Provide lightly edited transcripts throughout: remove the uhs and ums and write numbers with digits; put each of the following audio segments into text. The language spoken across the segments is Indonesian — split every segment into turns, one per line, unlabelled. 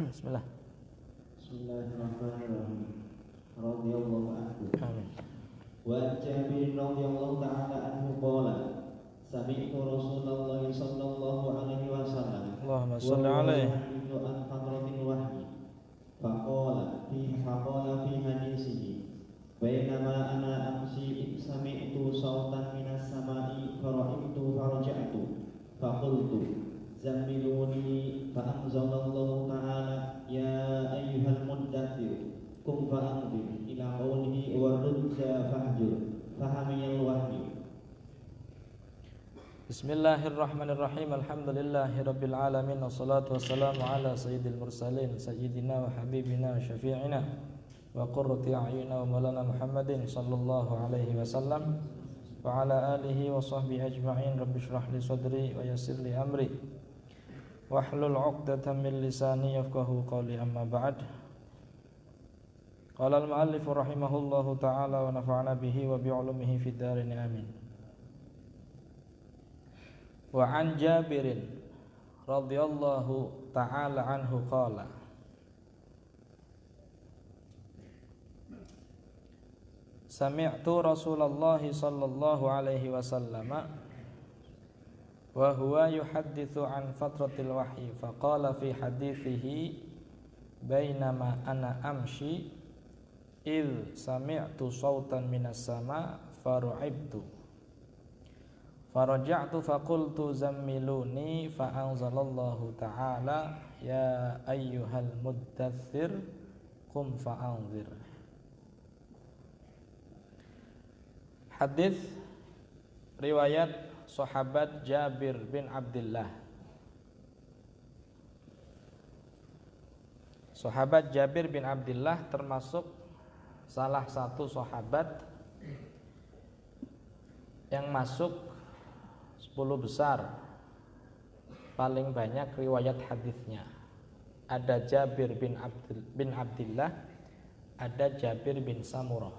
Bismillah.
Bismillahirrahmanirrahim. Radhiyallahu anhu.
Amin.
Wa Jabir radhiyallahu ta'ala anhu qala sami'tu Rasulullah sallallahu alaihi wasallam
Allahumma shalli alaihi.
yuhaddithu an hadratil wahyi faqala fi hadisihi bainama ana amshi sami'tu sawtan minas sama'i fara'ibtu faraja'tu faqultu zammiluni fa'anzalallahu ta'ala ya ayyuhal muddathir kum fa'anzir ila qawlihi wa rujja fahjur fahamiyal wahyu.
Bismillahirrahmanirrahim. Alhamdulillahi rabbil alamin. Wassalatu wassalamu ala sayyidil mursalin sayyidina wa habibina wa syafi'ina wa qurrati a'yunina wa maulana Muhammadin sallallahu alaihi wasallam wa ala alihi wa sahbihi ajma'in. Rabbi shrah li sadri wa yassir li amri wahlul 'uqdatam min lisani yafqahu qawli, amma ba'd. Qala al-mu'allif rahimahullahu ta'ala wa nafa'ana bihi wa bi'ulumihi fid dharain amin. Wa an Jabirin radhiyallahu ta'ala anhu qala sami'tu Rasulullah sallallahu alaihi wasallam wa huwa yuhaddithu an fatratil wahyi faqala fi hadithihi bainama ana amshi id sami'tu sawtan minas sama faru'ibtu faraja'tu faqultu zammiluni fa'anzalallahu ta'ala ya ayyuhal muddaththir qum fa'anzir. Hadis riwayat sahabat Jabir bin Abdullah. Sahabat Jabir bin Abdullah termasuk salah satu sahabat yang masuk 10 besar paling banyak riwayat hadisnya. Ada Jabir bin Abdullah, ada Jabir bin Samurah.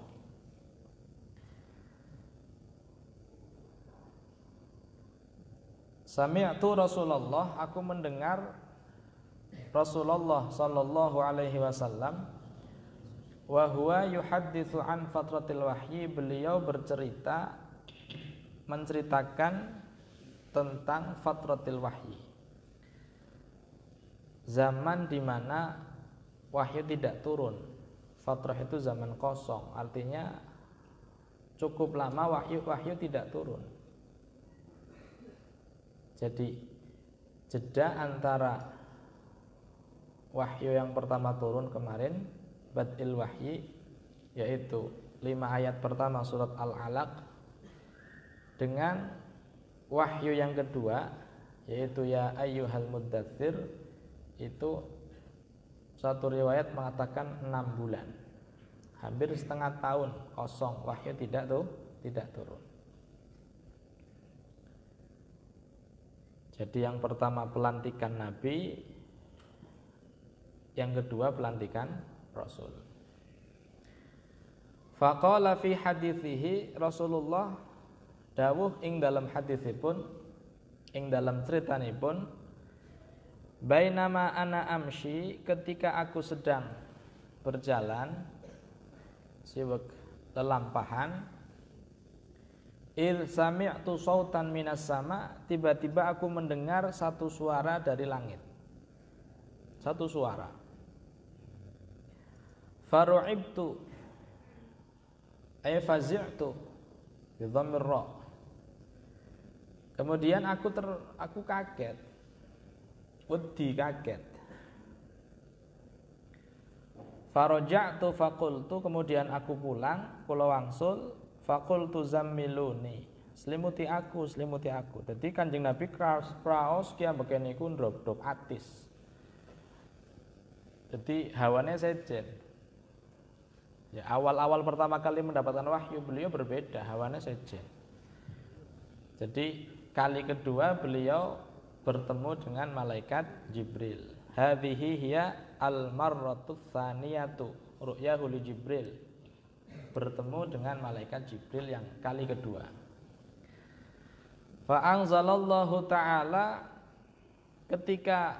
Sami'tu Rasulullah, aku mendengar Rasulullah sallallahu alaihi wasallam wa huwa yuhadditsu an fatratil wahyi, beliau menceritakan tentang fatratil wahyi, zaman di mana wahyu tidak turun. Fatrah itu zaman kosong, artinya cukup lama wahyu tidak turun. Jadi jeda antara wahyu yang pertama turun kemarin, bad'il wahyi, yaitu 5 ayat pertama surat Al-Alaq, dengan wahyu yang kedua yaitu ya ayyuhal muddaththir, itu satu riwayat mengatakan 6 bulan, hampir setengah tahun kosong, wahyu tidak turun. Jadi yang pertama pelantikan Nabi, yang kedua pelantikan Rasul. Faqala fi hadithihi, Rasulullah dawuh ing dalam hadisipun, ing dalam critanipun, bainama ana amshi, ketika aku sedang berjalan, siwek lelampahan, il sami'tu sautan minas sama, tiba-tiba aku mendengar satu suara dari langit. Satu suara. Faru'ibtu ay fazi'tu bi dhammir ra. Kemudian aku kaget. Wedi, kaget. Faraja'tu faqultu, kemudian aku pulang, kula wangsul, faqultu zammiluni, selimuti aku. Jadi Kanjeng Nabi kraos ki ambek niku ndrop atis. Jadi hawane sejen. Ya, awal-awal pertama kali mendapatkan wahyu beliau berbeda, hawane sejen. Jadi kali kedua beliau bertemu dengan malaikat Jibril. Hadhihi hiya al-marratu tsaniyatu ru'yahu li Jibril. Bertemu dengan malaikat Jibril yang kali kedua. Fa anzalallahu ta'ala, ketika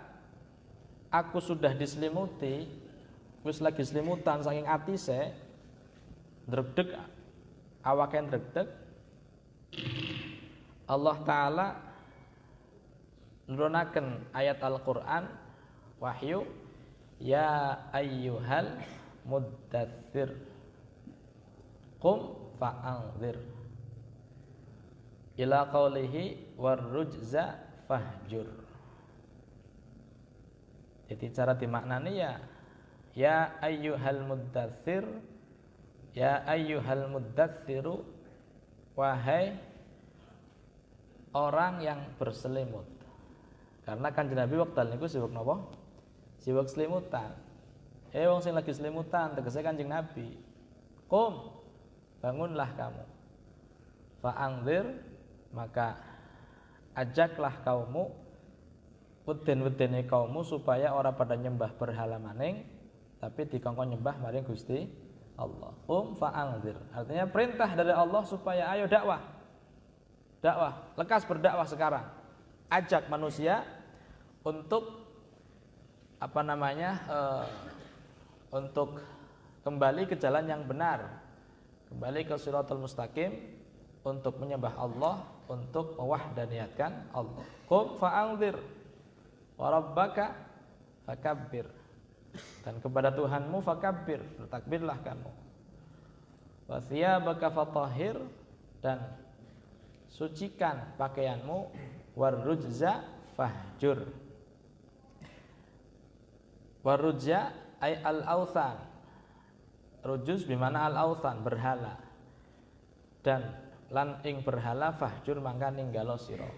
aku sudah diselimuti, wis lagi selimutan saking atise, ndregdeg awake ndregdeg, Allah taala nurunaken ayat Al-Qur'an wahyu, ya ayyuhal muddatsir qum fa'anzir ila qaulihi warrujza fahjur. Jadi cara dimaknani ya ayyuhal muddatsir, ya ayyuhal muddatsiru, wahai orang yang berselimut. Karena Kanjeng Nabi wekdal niku sibuk napa? Sibuk selimutan. Wong sing lagi selimutan tegese Kanjeng Nabi. Qum, bangunlah kamu. Fa'anzir, maka ajaklah kaummu, weden-wedene kaummu supaya ora pada nyembah berhala maning, tapi dikongkon nyembah maring Gusti Allah. Fa'anzir, artinya perintah dari Allah supaya ayo dakwah. Dakwah, lekas berdakwah sekarang. Ajak manusia untuk untuk kembali ke jalan yang benar, kembali ke Shiratal Mustaqim, untuk menyembah Allah, untuk mewahdaniyatkan Allah. Qum fa'anzir wa rabbaka fakabbir, dan kepada Tuhanmu fakabbir, bertakbirlah kamu. Wa thiyabaka fatahhir, dan sucikan pakaianmu. Warrujza fahjur. Warrujza ay al-authan. Rujuz bimana al-authan, berhala. Dan lan ing berhala fahjur mangka ninggalo sira.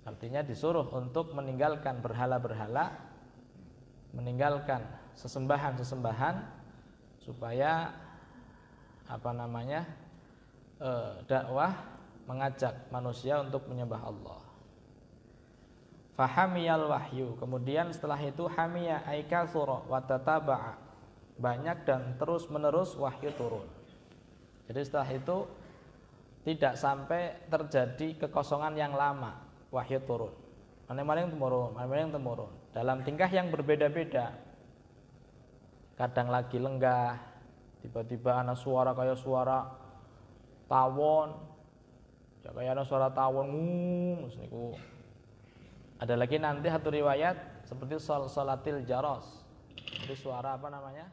Artinya disuruh untuk meninggalkan berhala-berhala, meninggalkan sesembahan-sesembahan, supaya dakwah mengajak manusia untuk menyembah Allah. Fahamiyal wahyu, kemudian setelah itu hamiya ay katsura wa tataba'a, banyak dan terus menerus wahyu turun. Jadi setelah itu tidak sampai terjadi kekosongan yang lama, wahyu turun. Maning-maning temurun dalam tingkah yang berbeda-beda. Kadang lagi lenggah, tiba-tiba ana suara kayak suara tawon. Ya kayak ada suara tawon, niku. Ada lagi nanti satu riwayat seperti sholatil jaros. Jadi suara lonceng.